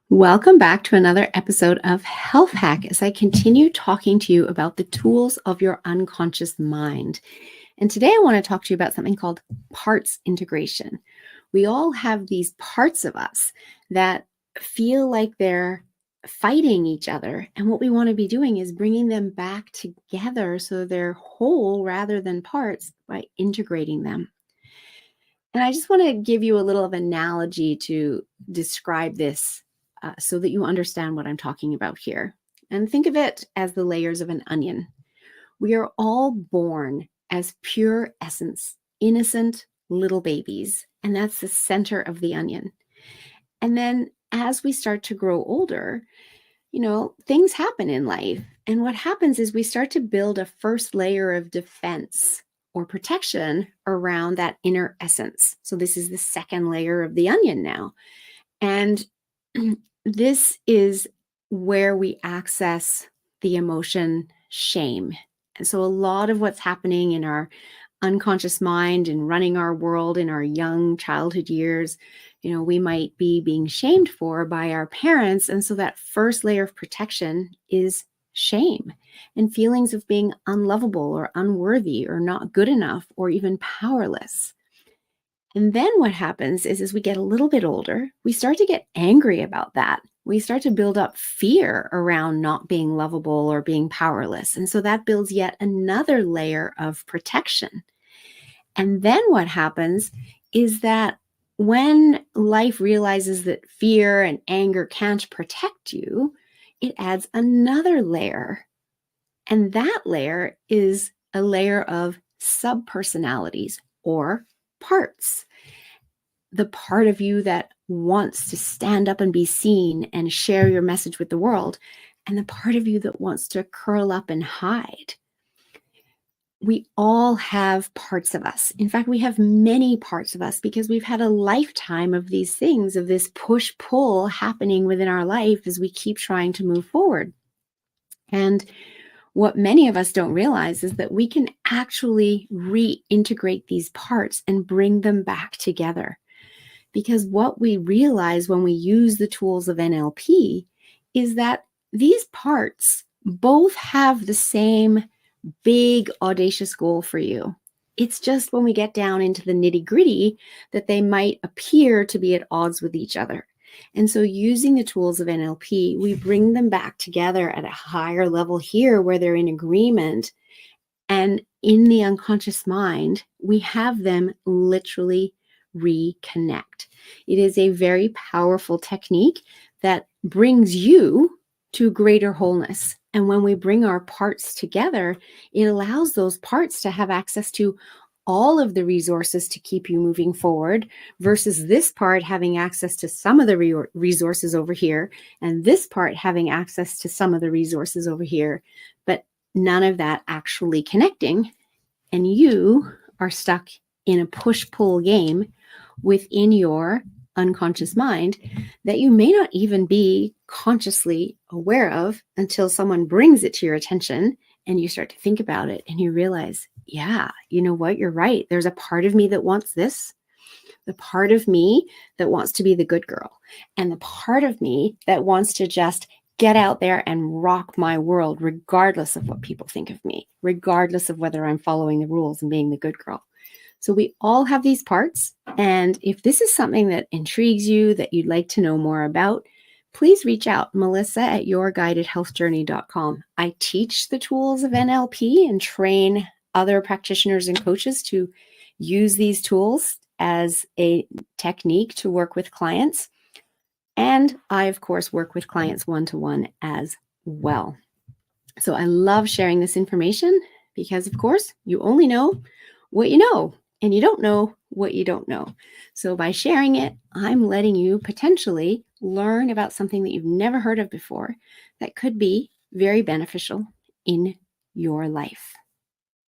Welcome back to another episode of Health Hack as I continue talking to you about the tools of your unconscious mind. And today I want to talk to you about something called parts integration. We all have these parts of us that feel like they're fighting each other. And what we want to be doing is bringing them back together so they're whole rather than parts by integrating them. And I just want to give you a little of analogy to describe this so that you understand what I'm talking about here. And think of it as the layers of an onion. We are all born as pure essence, innocent little babies, and that's the center of the onion. And then as we start to grow older, things happen in life. And what happens is we start to build a first layer of defense or protection around that inner essence. So this is the second layer of the onion now. And this is where we access the emotion shame. And so a lot of what's happening in our unconscious mind and running our world in our young childhood years, we might be being shamed for by our parents. And so that first layer of protection is shame and feelings of being unlovable or unworthy or not good enough or even powerless. And then what happens is as we get a little bit older, we start to get angry about that. We start to build up fear around not being lovable or being powerless. And so that builds yet another layer of protection. And then what happens is that when life realizes that fear and anger can't protect you, it adds another layer. And that layer is a layer of subpersonalities or parts. The part of you that wants to stand up and be seen and share your message with the world, and the part of you that wants to curl up and hide. We all have parts of us. In fact, we have many parts of us because we've had a lifetime of these things, of this push-pull happening within our life as we keep trying to move forward. And what many of us don't realize is that we can actually reintegrate these parts and bring them back together. Because what we realize when we use the tools of NLP is that these parts both have the same big, audacious goal for you. It's just when we get down into the nitty-gritty that they might appear to be at odds with each other. And so using the tools of NLP, we bring them back together at a higher level here where they're in agreement. And in the unconscious mind, we have them literally reconnect. It is a very powerful technique that brings you to greater wholeness. And when we bring our parts together, it allows those parts to have access to all of the resources to keep you moving forward versus this part having access to some of the resources over here and this part having access to some of the resources over here, but none of that actually connecting. And you are stuck in a push-pull game within your unconscious mind that you may not even be consciously aware of until someone brings it to your attention and you start to think about it and you realize, yeah, you know what? You're right. There's a part of me that wants this, the part of me that wants to be the good girl, and the part of me that wants to just get out there and rock my world, regardless of what people think of me, regardless of whether I'm following the rules and being the good girl. So we all have these parts. And if this is something that intrigues you, that you'd like to know more about, please reach out, melissa@yourguidedhealthjourney.com. I teach the tools of NLP and train other practitioners and coaches to use these tools as a technique to work with clients. And I, of course, work with clients one-to-one as well. So I love sharing this information because, of course, you only know what you know. And you don't know what you don't know. So by sharing it, I'm letting you potentially learn about something that you've never heard of before that could be very beneficial in your life.